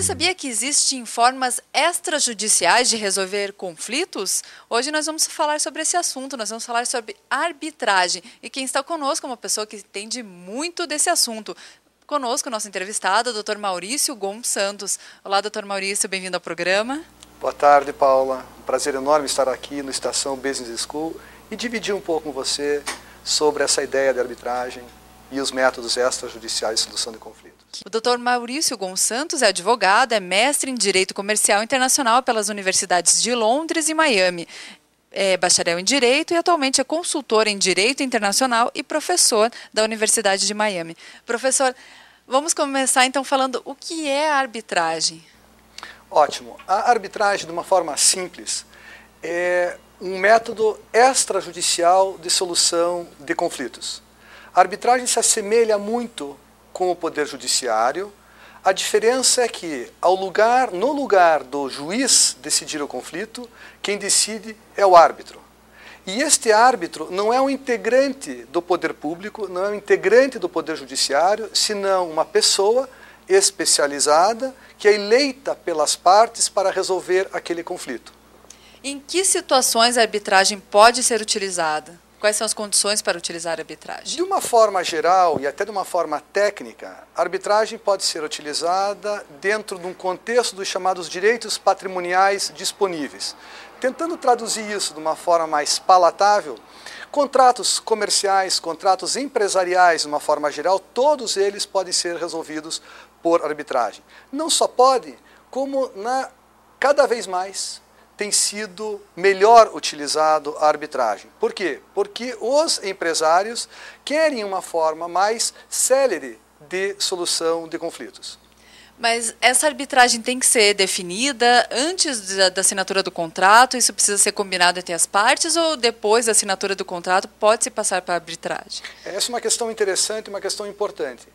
Você sabia que existem formas extrajudiciais de resolver conflitos? Hoje nós vamos falar sobre esse assunto, nós vamos falar sobre arbitragem. E quem está conosco é uma pessoa que entende muito desse assunto. Conosco, nosso entrevistado, o Dr. Maurício Gon Santos. Olá, Dr. Maurício, bem-vindo ao programa. Boa tarde, Paula. Um prazer enorme estar aqui no Estação Business School e dividir um pouco com você sobre essa ideia de arbitragem e os métodos extrajudiciais de solução de conflitos. O Dr. Maurício Gon Santos é advogado, é mestre em Direito Comercial Internacional pelas universidades de Londres e Miami. É bacharel em Direito e atualmente é consultor em Direito Internacional e professor da Universidade de Miami. Professor, vamos começar então falando o que é a arbitragem. Ótimo. A arbitragem, de uma forma simples, é um método extrajudicial de solução de conflitos. A arbitragem se assemelha muito com o Poder Judiciário. A diferença é que, no lugar do juiz decidir o conflito, quem decide é o árbitro. E este árbitro não é um integrante do poder público, não é um integrante do Poder Judiciário, senão uma pessoa especializada que é eleita pelas partes para resolver aquele conflito. Em que situações a arbitragem pode ser utilizada? Quais são as condições para utilizar a arbitragem? De uma forma geral e até de uma forma técnica, a arbitragem pode ser utilizada dentro de um contexto dos chamados direitos patrimoniais disponíveis. Tentando traduzir isso de uma forma mais palatável, contratos comerciais, contratos empresariais, de uma forma geral, todos eles podem ser resolvidos por arbitragem. Não só pode, como cada vez mais tem sido melhor utilizado a arbitragem. Por quê? Porque os empresários querem uma forma mais célere de solução de conflitos. Mas essa arbitragem tem que ser definida antes da assinatura do contrato? Isso precisa ser combinado entre as partes ou depois da assinatura do contrato pode-se passar para a arbitragem? Essa é uma questão interessante, uma questão importante.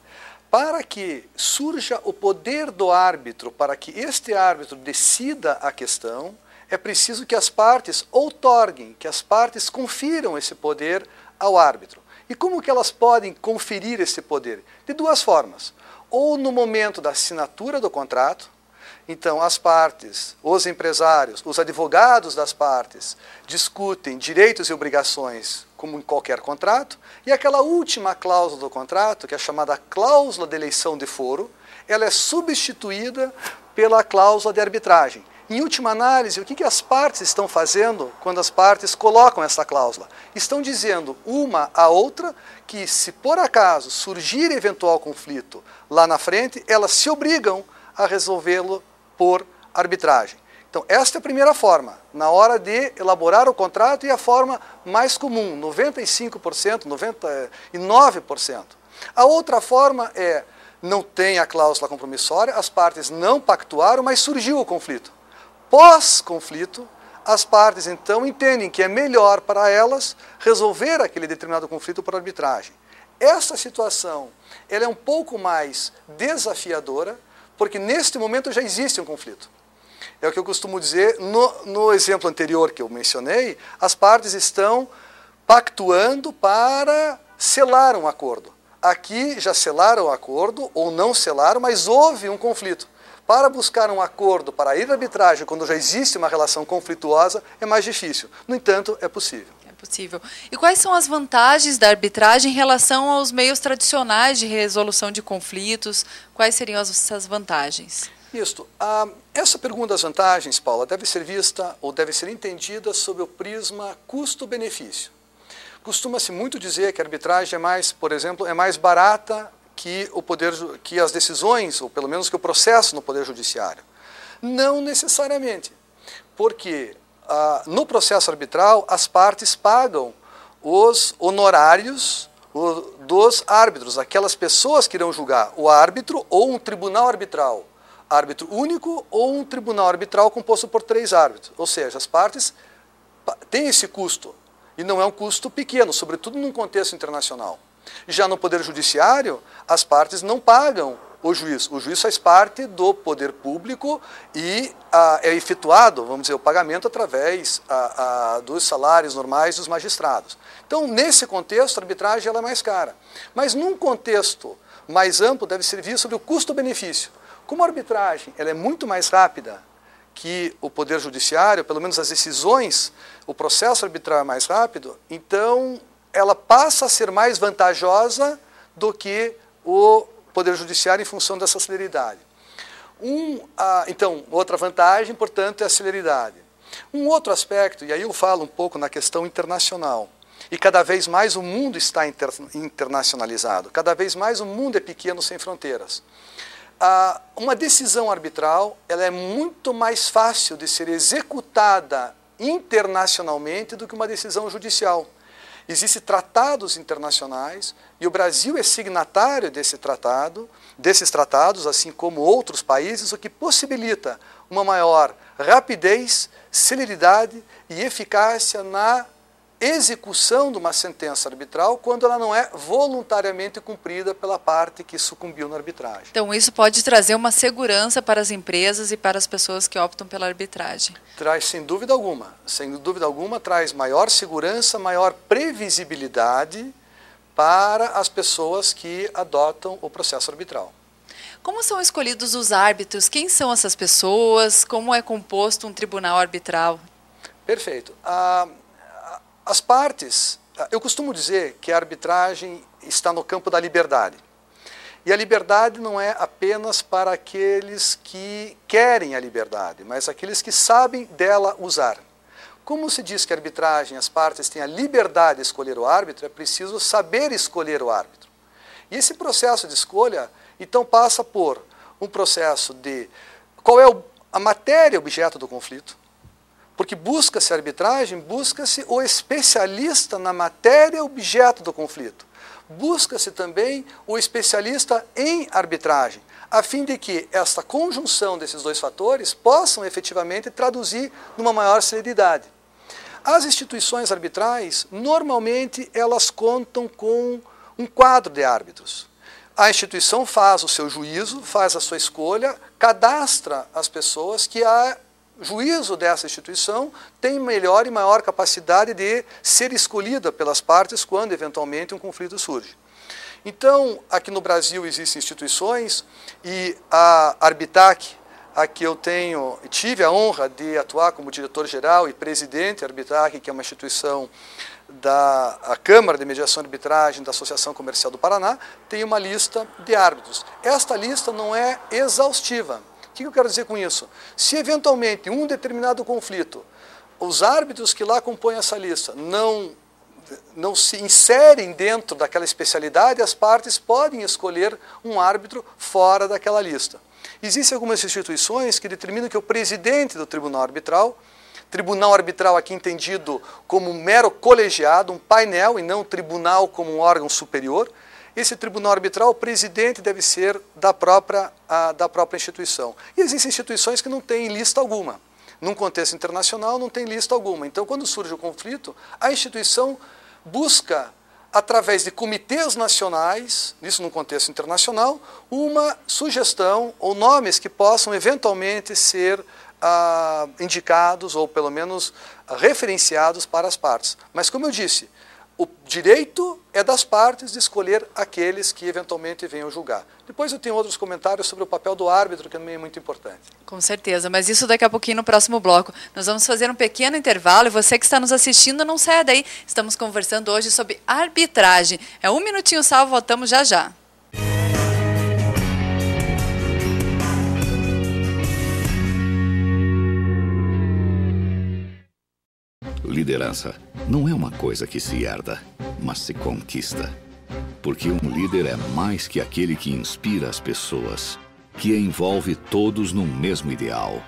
Para que surja o poder do árbitro, para que este árbitro decida a questão, é preciso que as partes outorguem, que as partes confiram esse poder ao árbitro. E como que elas podem conferir esse poder? De duas formas. Ou no momento da assinatura do contrato, então as partes, os empresários, os advogados das partes discutem direitos e obrigações como em qualquer contrato, e aquela última cláusula do contrato, que é chamada cláusula de eleição de foro, ela é substituída pela cláusula de arbitragem. Em última análise, o que as partes estão fazendo quando as partes colocam essa cláusula? Estão dizendo uma à outra que, se por acaso surgir eventual conflito lá na frente, elas se obrigam a resolvê-lo por arbitragem. Então, esta é a primeira forma, na hora de elaborar o contrato, e a forma mais comum, 95%, 99%. A outra forma é, não tem a cláusula compromissória, as partes não pactuaram, mas surgiu o conflito. Pós-conflito, as partes então entendem que é melhor para elas resolver aquele determinado conflito por arbitragem. Essa situação ela é um pouco mais desafiadora, porque neste momento já existe um conflito. É o que eu costumo dizer, no exemplo anterior que eu mencionei, as partes estão pactuando para selar um acordo. Aqui já selaram o acordo, ou não selaram, mas houve um conflito. Para buscar um acordo, para ir à arbitragem, quando já existe uma relação conflituosa, é mais difícil. No entanto, é possível. É possível. E quais são as vantagens da arbitragem em relação aos meios tradicionais de resolução de conflitos? Quais seriam essas vantagens? Isso. Essa pergunta das vantagens, Paula, deve ser vista ou deve ser entendida sob o prisma custo-benefício. Costuma-se muito dizer que a arbitragem é mais, por exemplo, é mais barata que as decisões, ou pelo menos que o processo no Poder Judiciário. Não necessariamente, porque no processo arbitral as partes pagam os honorários dos árbitros, aquelas pessoas que irão julgar, o árbitro ou um tribunal arbitral, árbitro único ou um tribunal arbitral composto por 3 árbitros. Ou seja, as partes têm esse custo, e não é um custo pequeno, sobretudo num contexto internacional. Já no Poder Judiciário, as partes não pagam o juiz. O juiz faz parte do poder público e é efetuado, vamos dizer, o pagamento através dos salários normais dos magistrados. Então, nesse contexto, a arbitragem ela é mais cara. Mas num contexto mais amplo, deve ser visto sobre o custo-benefício. Como a arbitragem ela é muito mais rápida que o Poder Judiciário, pelo menos as decisões, o processo arbitral é mais rápido, então ela passa a ser mais vantajosa do que o Poder Judiciário em função dessa celeridade. Então, outra vantagem, portanto, é a celeridade. Um outro aspecto, e aí eu falo um pouco na questão internacional, e cada vez mais o mundo está internacionalizado, cada vez mais o mundo é pequeno sem fronteiras. Uma decisão arbitral ela é muito mais fácil de ser executada internacionalmente do que uma decisão judicial. Existem tratados internacionais e o Brasil é signatário desses tratados, assim como outros países, o que possibilita uma maior rapidez, celeridade e eficácia na execução de uma sentença arbitral quando ela não é voluntariamente cumprida pela parte que sucumbiu na arbitragem. Então isso pode trazer uma segurança para as empresas e para as pessoas que optam pela arbitragem. Traz sem dúvida alguma, traz maior segurança, maior previsibilidade para as pessoas que adotam o processo arbitral. Como são escolhidos os árbitros? Quem são essas pessoas? Como é composto um tribunal arbitral? Perfeito. As partes, eu costumo dizer que a arbitragem está no campo da liberdade. E a liberdade não é apenas para aqueles que querem a liberdade, mas aqueles que sabem dela usar. Como se diz que a arbitragem, as partes têm a liberdade de escolher o árbitro, é preciso saber escolher o árbitro. E esse processo de escolha, então, passa por um processo de qual é a matéria objeto do conflito, porque busca-se a arbitragem, busca-se o especialista na matéria objeto do conflito. Busca-se também o especialista em arbitragem, a fim de que esta conjunção desses dois fatores possam efetivamente traduzir numa maior celeridade. As instituições arbitrais, normalmente, elas contam com um quadro de árbitros. A instituição faz o seu juízo, faz a sua escolha, cadastra as pessoas que a juízo dessa instituição tem melhor e maior capacidade de ser escolhida pelas partes quando, eventualmente, um conflito surge. Então, aqui no Brasil existem instituições e a Arbitac, a que eu tive a honra de atuar como diretor-geral e presidente da Arbitac, que é uma instituição da Câmara de Mediação e Arbitragem da Associação Comercial do Paraná, tem uma lista de árbitros. Esta lista não é exaustiva. O que eu quero dizer com isso? Se eventualmente um determinado conflito, os árbitros que lá compõem essa lista não se inserem dentro daquela especialidade, as partes podem escolher um árbitro fora daquela lista. Existem algumas instituições que determinam que o presidente do tribunal arbitral aqui entendido como um mero colegiado, um painel e não tribunal como um órgão superior, esse tribunal arbitral, o presidente deve ser da própria instituição. E existem instituições que não têm lista alguma. Num contexto internacional, não tem lista alguma. Então, quando surge o conflito, a instituição busca, através de comitês nacionais, isso num contexto internacional, uma sugestão ou nomes que possam eventualmente ser indicados ou pelo menos referenciados para as partes. Mas, como eu disse, o direito é das partes de escolher aqueles que eventualmente venham julgar. Depois eu tenho outros comentários sobre o papel do árbitro, que também é muito importante. Com certeza, mas isso daqui a pouquinho no próximo bloco. Nós vamos fazer um pequeno intervalo e você que está nos assistindo, não saia daí. Estamos conversando hoje sobre arbitragem. É um minutinho só, voltamos já já. Liderança não é uma coisa que se herda, mas se conquista. Porque um líder é mais que aquele que inspira as pessoas, que envolve todos no mesmo ideal.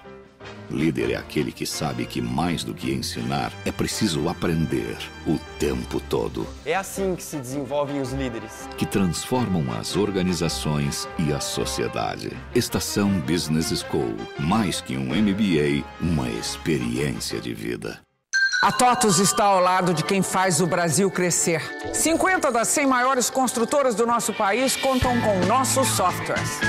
Líder é aquele que sabe que mais do que ensinar, é preciso aprender o tempo todo. É assim que se desenvolvem os líderes. Que transformam as organizações e a sociedade. Estação Business School, mais que um MBA, uma experiência de vida. A TOTUS está ao lado de quem faz o Brasil crescer. 50 das 100 maiores construtoras do nosso país contam com nossos softwares.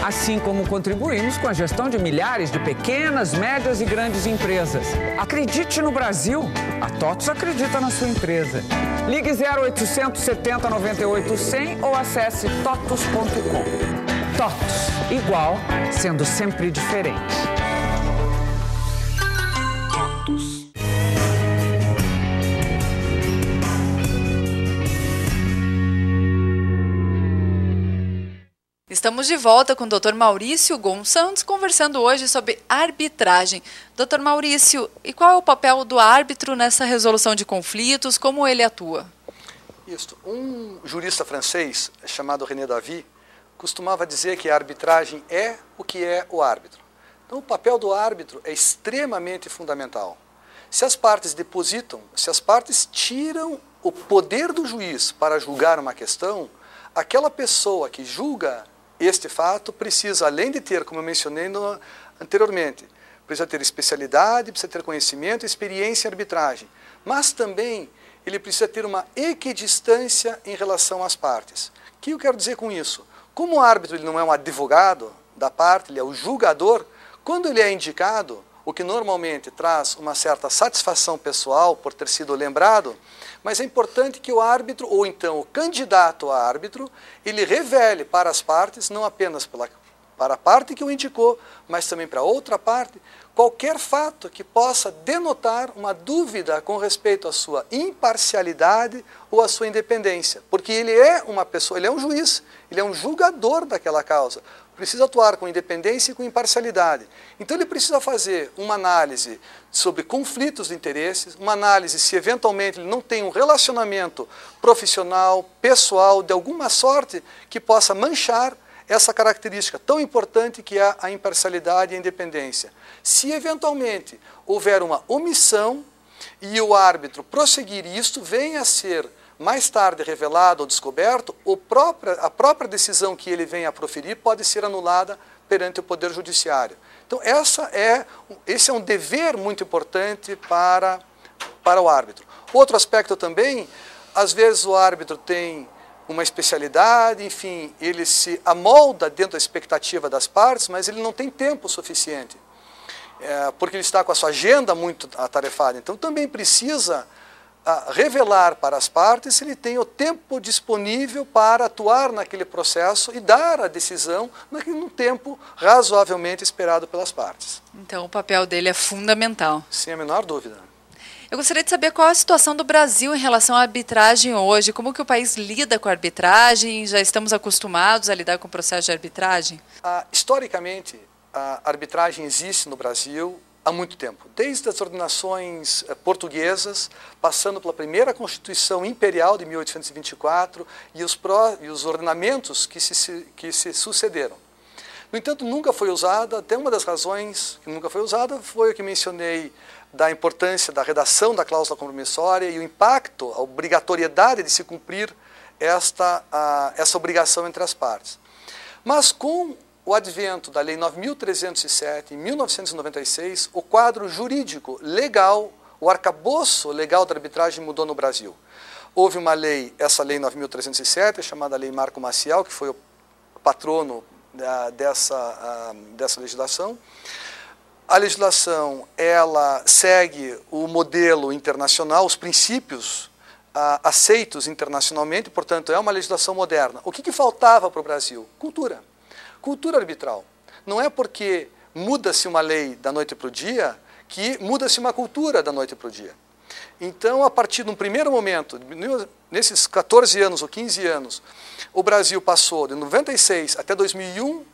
Assim como contribuímos com a gestão de milhares de pequenas, médias e grandes empresas. Acredite no Brasil. A TOTUS acredita na sua empresa. Ligue 0800 70 98 100 ou acesse totus.com. TOTUS. igual, sendo sempre diferente. Estamos de volta com o Dr. Maurício Gonçalves, conversando hoje sobre arbitragem. Dr. Maurício, e qual é o papel do árbitro nessa resolução de conflitos? Como ele atua? Isso. Um jurista francês chamado René Davy costumava dizer que a arbitragem é o que é o árbitro. Então, o papel do árbitro é extremamente fundamental. Se as partes depositam, se as partes tiram o poder do juiz para julgar uma questão, aquela pessoa que julga este fato precisa, além de ter, como eu mencionei anteriormente, precisa ter especialidade, precisa ter conhecimento e experiência em arbitragem, mas também ele precisa ter uma equidistância em relação às partes. O que eu quero dizer com isso? Como o árbitro ele não é um advogado da parte, ele é o julgador, quando ele é indicado, o que normalmente traz uma certa satisfação pessoal por ter sido lembrado, mas é importante que o árbitro, ou então o candidato a árbitro, ele revele para as partes, não apenas para a parte que o indicou, mas também para outra parte, qualquer fato que possa denotar uma dúvida com respeito à sua imparcialidade ou à sua independência. Porque ele é uma pessoa, ele é um juiz, ele é um julgador daquela causa. Precisa atuar com independência e com imparcialidade. Então ele precisa fazer uma análise sobre conflitos de interesses, uma análise se eventualmente ele não tem um relacionamento profissional, pessoal, de alguma sorte que possa manchar essa característica tão importante que é a imparcialidade e a independência. Se eventualmente houver uma omissão e o árbitro prosseguir isto, venha a ser mais tarde revelado ou descoberto, a própria decisão que ele venha a proferir pode ser anulada perante o Poder Judiciário. Então, esse é um dever muito importante para o árbitro. Outro aspecto também, às vezes o árbitro tem uma especialidade, enfim, ele se amolda dentro da expectativa das partes, mas ele não tem tempo suficiente, porque ele está com a sua agenda muito atarefada. Então, também precisa revelar para as partes se ele tem o tempo disponível para atuar naquele processo e dar a decisão num tempo razoavelmente esperado pelas partes. Então, o papel dele é fundamental. Sem a menor dúvida. Eu gostaria de saber qual é a situação do Brasil em relação à arbitragem hoje. Como que o país lida com a arbitragem? Já estamos acostumados a lidar com o processo de arbitragem? Historicamente, a arbitragem existe no Brasil há muito tempo, desde as ordenações portuguesas, passando pela primeira Constituição Imperial de 1824 e os ordenamentos que se sucederam. No entanto, nunca foi usada, até uma das razões que nunca foi usada foi o que mencionei da importância da redação da cláusula compromissória e o impacto, a obrigatoriedade de se cumprir essa obrigação entre as partes. Mas com o advento da Lei 9.307, em 1996, o quadro jurídico legal, o arcabouço legal da arbitragem mudou no Brasil. Houve uma lei, essa Lei 9.307, chamada Lei Marco Maciel, que foi o patrono dessa legislação. A legislação, ela segue o modelo internacional, os princípios aceitos internacionalmente, portanto, é uma legislação moderna. O que faltava para o Brasil? Cultura. Cultura arbitral. Não é porque muda-se uma lei da noite para o dia que muda-se uma cultura da noite para o dia. Então, a partir de um primeiro momento, nesses 14 anos ou 15 anos, o Brasil passou de 96 até 2001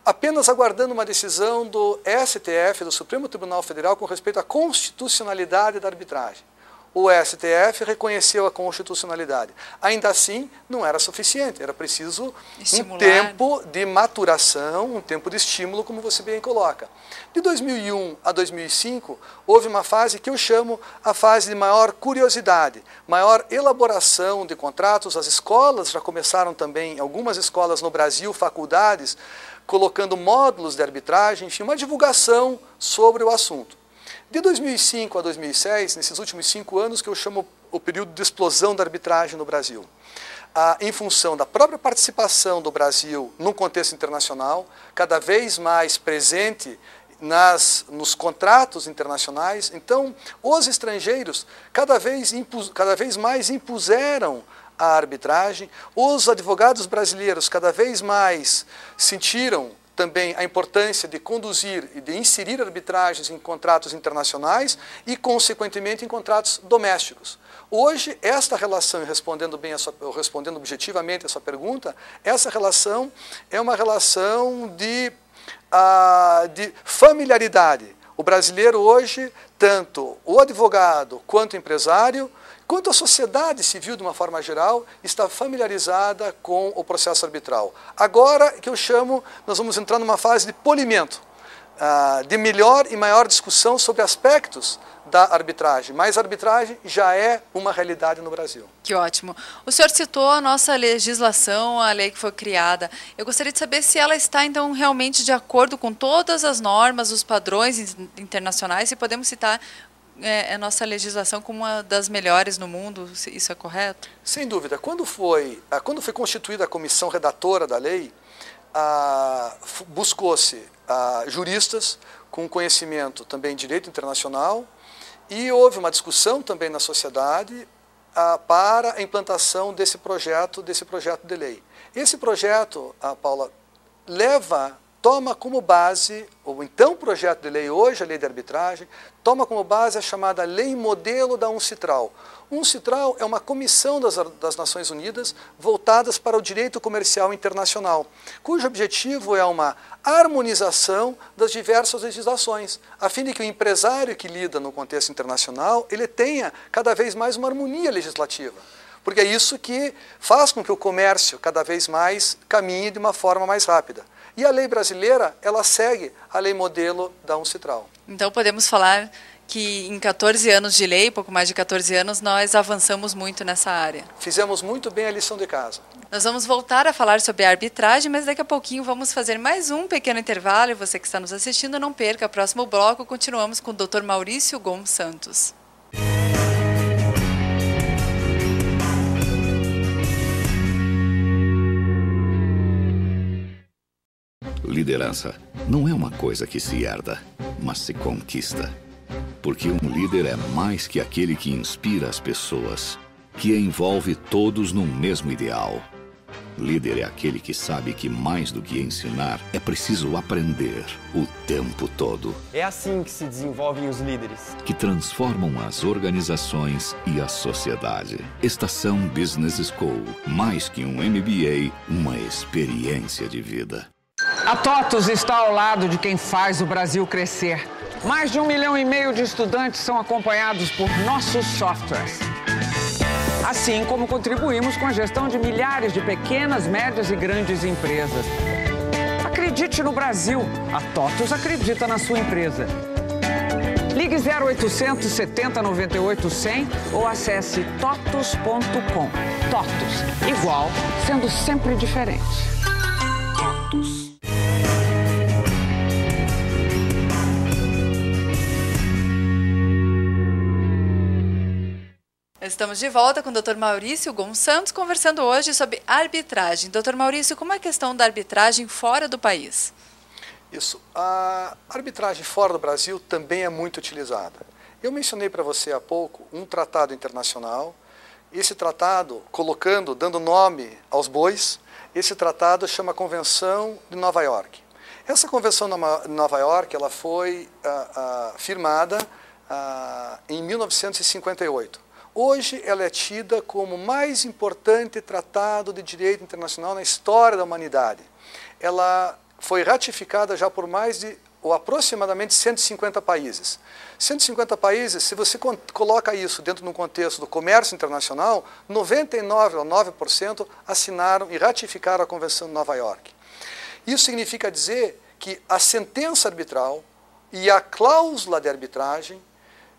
apenas aguardando uma decisão do STF, do Supremo Tribunal Federal, com respeito à constitucionalidade da arbitragem. O STF reconheceu a constitucionalidade. Ainda assim, não era suficiente, era preciso um tempo de maturação, um tempo de estímulo, como você bem coloca. De 2001 a 2005, houve uma fase que eu chamo a fase de maior curiosidade, maior elaboração de contratos. As escolas já começaram também, algumas escolas no Brasil, faculdades, colocando módulos de arbitragem, enfim, uma divulgação sobre o assunto. De 2005 a 2006, nesses últimos 5 anos, que eu chamo o período de explosão da arbitragem no Brasil, em função da própria participação do Brasil no contexto internacional, cada vez mais presente nos contratos internacionais. Então, os estrangeiros cada vez mais impuseram a arbitragem, os advogados brasileiros cada vez mais sentiram também a importância de conduzir e de inserir arbitragens em contratos internacionais e, consequentemente, em contratos domésticos. Hoje, esta relação, respondendo objetivamente a sua pergunta, essa relação é uma relação de familiaridade. O brasileiro hoje, tanto o advogado quanto o empresário, quanto a sociedade civil de uma forma geral, está familiarizada com o processo arbitral. Agora, que eu chamo, nós vamos entrar numa fase de polimento, de melhor e maior discussão sobre aspectos da arbitragem, mas a arbitragem já é uma realidade no Brasil. Que ótimo. O senhor citou a nossa legislação, a lei que foi criada. Eu gostaria de saber se ela está, então, realmente de acordo com todas as normas, os padrões internacionais, e podemos citar a nossa legislação como uma das melhores no mundo, isso é correto? Sem dúvida. Quando foi constituída a comissão redatora da lei, buscou-se juristas com conhecimento também de direito internacional, e houve uma discussão também na sociedade para a implantação desse projeto de lei. Esse projeto, Paula, toma como base, o então projeto de lei, hoje a lei de arbitragem, toma como base a chamada Lei Modelo da UNCITRAL. UNCITRAL é uma comissão das Nações Unidas voltadas para o direito comercial internacional, cujo objetivo é uma harmonização das diversas legislações, a fim de que o empresário que lida no contexto internacional, ele tenha cada vez mais uma harmonia legislativa. Porque é isso que faz com que o comércio cada vez mais caminhe de uma forma mais rápida. E a lei brasileira, ela segue a lei modelo da UNCITRAL. Então podemos falar que em 14 anos de lei, pouco mais de 14 anos, nós avançamos muito nessa área. Fizemos muito bem a lição de casa. Nós vamos voltar a falar sobre a arbitragem, mas daqui a pouquinho vamos fazer mais um pequeno intervalo. E você que está nos assistindo, não perca. O próximo bloco, continuamos com o Dr. Maurício Gomes Santos. Liderança não é uma coisa que se herda, mas se conquista. Porque um líder é mais que aquele que inspira as pessoas, que envolve todos num mesmo ideal. Líder é aquele que sabe que mais do que ensinar, é preciso aprender o tempo todo. É assim que se desenvolvem os líderes. Que transformam as organizações e a sociedade. Estação Business School, mais que um MBA, uma experiência de vida. A TOTUS está ao lado de quem faz o Brasil crescer. Mais de 1,5 milhão de estudantes são acompanhados por nossos softwares. Assim como contribuímos com a gestão de milhares de pequenas, médias e grandes empresas. Acredite no Brasil. A TOTUS acredita na sua empresa. Ligue 0800 70 98 100 ou acesse totus.com. TOTUS, igual, sendo sempre diferente. TOTUS. Estamos de volta com o Dr. Maurício Gomes Santos, conversando hoje sobre arbitragem. Dr. Maurício, como é a questão da arbitragem fora do país? Isso. A arbitragem fora do Brasil também é muito utilizada. Eu mencionei para você há pouco um tratado internacional. Esse tratado, dando nome aos bois, esse tratado chama Convenção de Nova York. Essa Convenção de Nova York ela foi firmada em 1958. Hoje ela é tida como o mais importante tratado de direito internacional na história da humanidade. Ela foi ratificada já por aproximadamente 150 países. 150 países, se você coloca isso dentro de um contexto do comércio internacional, 99,9% assinaram e ratificaram a Convenção de Nova York. Isso significa dizer que a sentença arbitral e a cláusula de arbitragem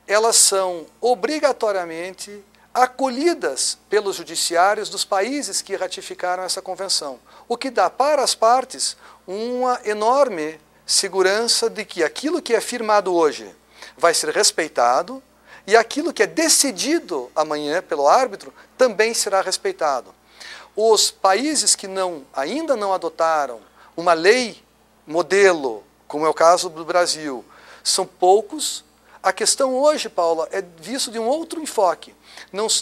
elas são obrigatoriamente acolhidas pelos judiciários dos países que ratificaram essa convenção, o que dá para as partes uma enorme segurança de que aquilo que é firmado hoje vai ser respeitado e aquilo que é decidido amanhã pelo árbitro também será respeitado. Os países que ainda não adotaram uma lei modelo, como é o caso do Brasil, são poucos. A questão hoje, Paula, é visto de um outro enfoque.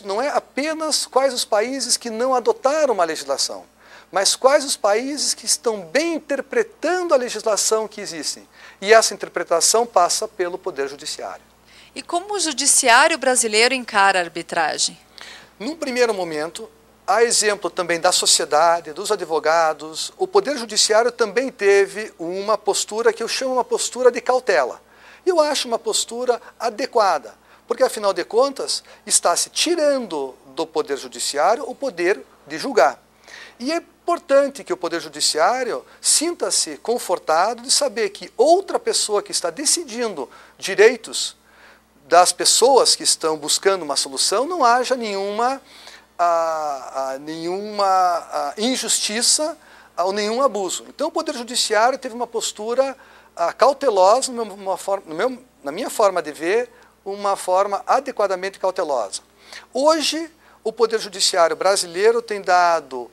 Não é apenas quais os países que não adotaram uma legislação, mas quais os países que estão bem interpretando a legislação que existe. E essa interpretação passa pelo Poder Judiciário. E como o judiciário brasileiro encara a arbitragem? Num primeiro momento, a exemplo também da sociedade, dos advogados, o Poder Judiciário também teve uma postura que eu chamo uma postura de cautela. E eu acho uma postura adequada, porque afinal de contas está se tirando do Poder Judiciário o poder de julgar. E é importante que o Poder Judiciário sinta-se confortado de saber que outra pessoa que está decidindo direitos das pessoas que estão buscando uma solução, não haja nenhuma injustiça ou nenhum abuso. Então o Poder Judiciário teve uma postura cautelosa, na minha forma de ver, uma forma adequadamente cautelosa. Hoje, o Poder Judiciário brasileiro tem dado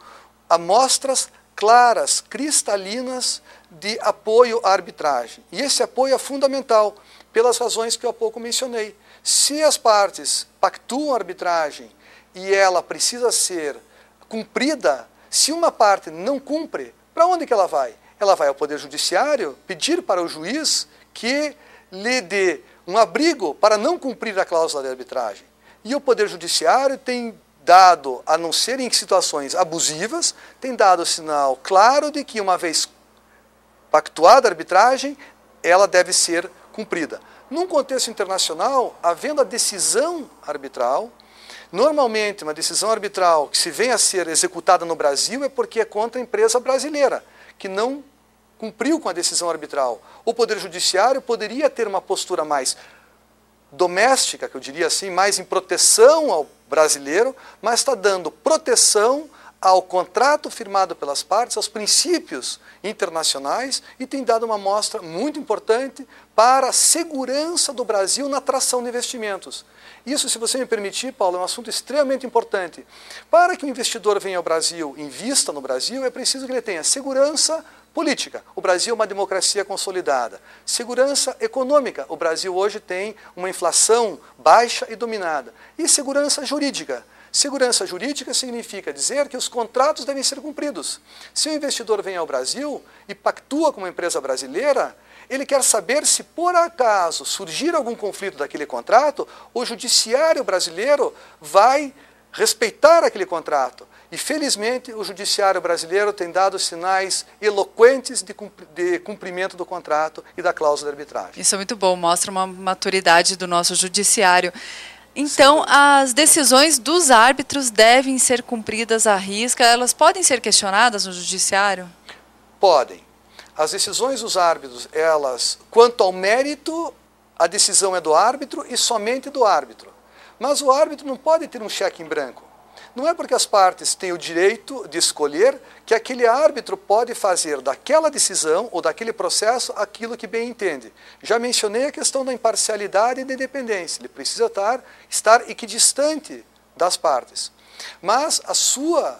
amostras claras, cristalinas de apoio à arbitragem. E esse apoio é fundamental, pelas razões que eu há pouco mencionei. Se as partes pactuam a arbitragem e ela precisa ser cumprida, se uma parte não cumpre, para onde que ela vai? Ela vai ao Poder Judiciário pedir para o juiz que lhe dê um abrigo para não cumprir a cláusula de arbitragem. E o Poder Judiciário tem dado, a não ser em situações abusivas, tem dado sinal claro de que, uma vez pactuada a arbitragem, ela deve ser cumprida. Num contexto internacional, havendo a decisão arbitral, normalmente uma decisão arbitral que se vem a ser executada no Brasil é porque é contra a empresa brasileira, que não cumpriu com a decisão arbitral. O Poder Judiciário poderia ter uma postura mais doméstica, que eu diria assim, mais em proteção ao brasileiro, mas está dando proteção ao contrato firmado pelas partes, aos princípios internacionais, e tem dado uma mostra muito importante para a segurança do Brasil na atração de investimentos. Isso, se você me permitir, Paulo, é um assunto extremamente importante. Para que o investidor venha ao Brasil, invista no Brasil, é preciso que ele tenha segurança política. O Brasil é uma democracia consolidada. Segurança econômica. O Brasil hoje tem uma inflação baixa e dominada. E segurança jurídica. Segurança jurídica significa dizer que os contratos devem ser cumpridos. Se o investidor vem ao Brasil e pactua com uma empresa brasileira, ele quer saber se por acaso surgir algum conflito daquele contrato, o judiciário brasileiro vai respeitar aquele contrato. E felizmente o judiciário brasileiro tem dado sinais eloquentes de cumprimento do contrato e da cláusula de arbitragem. Isso é muito bom, mostra uma maturidade do nosso judiciário. Então, as decisões dos árbitros devem ser cumpridas à risca? Elas podem ser questionadas no judiciário? Podem. As decisões dos árbitros, elas, quanto ao mérito, a decisão é do árbitro e somente do árbitro. Mas o árbitro não pode ter um cheque em branco. Não é porque as partes têm o direito de escolher que aquele árbitro pode fazer daquela decisão ou daquele processo aquilo que bem entende. Já mencionei a questão da imparcialidade e da independência. Ele precisa estar equidistante das partes. Mas a sua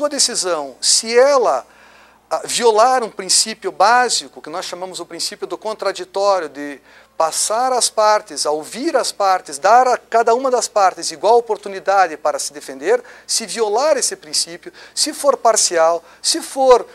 decisão, se ela violar um princípio básico, que nós chamamos o princípio do contraditório, de passar as partes, a ouvir as partes, dar a cada uma das partes igual oportunidade para se defender, se violar esse princípio, se for parcial, se for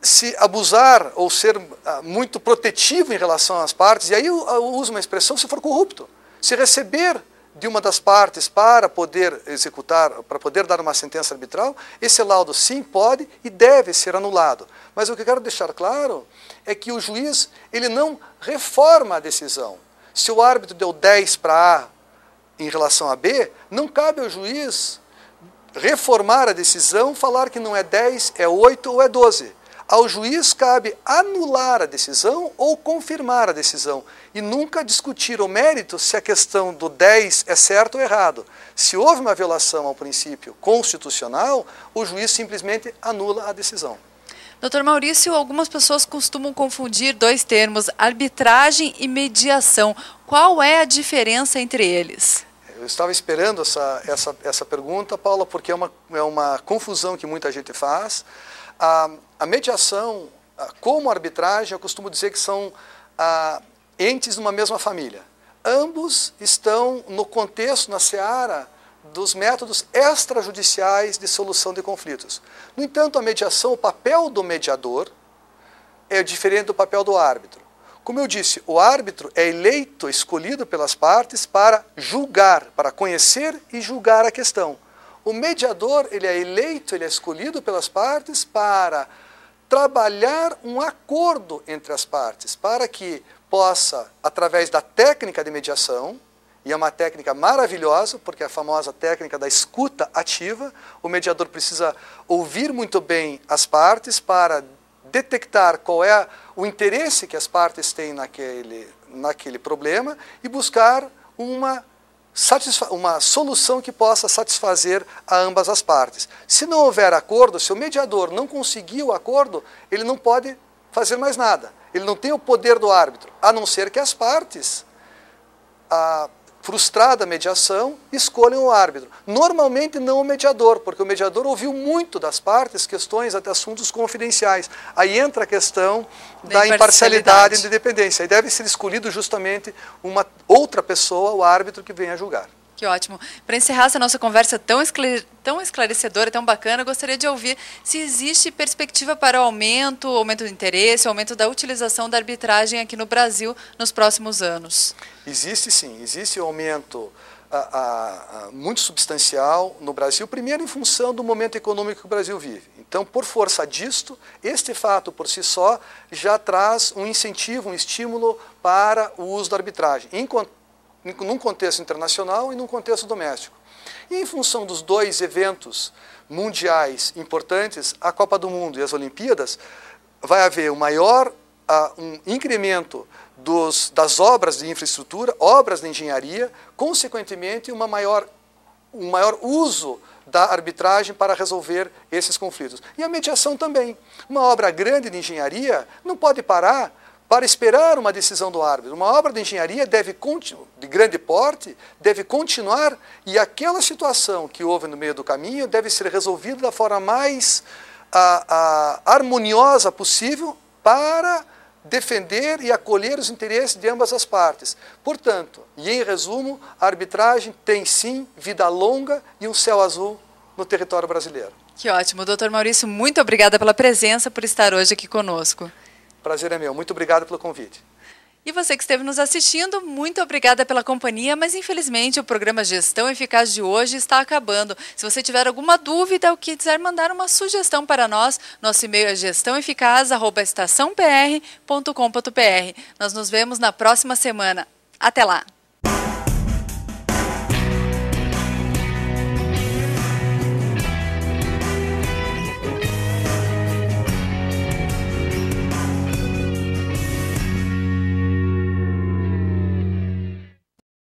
se abusar ou ser muito protetivo em relação às partes, e aí eu uso uma expressão, se for corrupto, se receber de uma das partes para poder executar, para poder dar uma sentença arbitral, esse laudo sim pode e deve ser anulado. Mas o que eu quero deixar claro é que o juiz, ele não reforma a decisão. Se o árbitro deu 10 para A em relação a B, não cabe ao juiz reformar a decisão, falar que não é 10, é 8 ou é 12. Ao juiz cabe anular a decisão ou confirmar a decisão e nunca discutir o mérito se a questão do 10 é certo ou errado. Se houve uma violação ao princípio constitucional, o juiz simplesmente anula a decisão. Doutor Maurício, algumas pessoas costumam confundir dois termos, arbitragem e mediação. Qual é a diferença entre eles? Eu estava esperando essa pergunta, Paula, porque é uma confusão que muita gente faz. A mediação, como a arbitragem, eu costumo dizer que são entes de uma mesma família. Ambos estão no contexto, na seara dos métodos extrajudiciais de solução de conflitos. No entanto, a mediação, o papel do mediador é diferente do papel do árbitro. Como eu disse, o árbitro é eleito, escolhido pelas partes para julgar, para conhecer e julgar a questão. O mediador, ele é eleito, ele é escolhido pelas partes para trabalhar um acordo entre as partes, para que possa, através da técnica de mediação, e é uma técnica maravilhosa, porque é a famosa técnica da escuta ativa, o mediador precisa ouvir muito bem as partes para detectar qual é o interesse que as partes têm naquele problema e buscar uma solução que possa satisfazer a ambas as partes. Se não houver acordo, se o mediador não conseguir o acordo, ele não pode fazer mais nada. Ele não tem o poder do árbitro, a não ser que as partes, frustrada a mediação, escolham o árbitro. Normalmente não o mediador, porque o mediador ouviu muito das partes, questões até assuntos confidenciais. Aí entra a questão da imparcialidade e da independência. Aí deve ser escolhido justamente uma outra pessoa, o árbitro, que venha julgar. Que ótimo. Para encerrar essa nossa conversa tão esclarecedora, tão bacana, eu gostaria de ouvir se existe perspectiva para o aumento do interesse, aumento da utilização da arbitragem aqui no Brasil nos próximos anos. Existe sim, existe um aumento muito substancial no Brasil, primeiro em função do momento econômico que o Brasil vive. Então, por força disto, este fato por si só já traz um incentivo, um estímulo para o uso da arbitragem, num contexto internacional e num contexto doméstico. E em função dos dois eventos mundiais importantes, a Copa do Mundo e as Olimpíadas, vai haver um incremento das obras de infraestrutura, obras de engenharia, consequentemente um maior uso da arbitragem para resolver esses conflitos. E a mediação também. Uma obra grande de engenharia não pode parar para esperar uma decisão do árbitro. Uma obra de engenharia de grande porte deve continuar e aquela situação que houve no meio do caminho deve ser resolvida da forma mais harmoniosa possível para defender e acolher os interesses de ambas as partes. Portanto, e em resumo, a arbitragem tem sim vida longa e um céu azul no território brasileiro. Que ótimo. Doutor Maurício, muito obrigada pela presença, por estar hoje aqui conosco. Prazer é meu. Muito obrigado pelo convite. E você que esteve nos assistindo, muito obrigada pela companhia, mas infelizmente o programa Gestão Eficaz de hoje está acabando. Se você tiver alguma dúvida ou quiser mandar uma sugestão para nós, nosso e-mail é gestãoeficaz@estaçãopr.com.br. Nós nos vemos na próxima semana. Até lá!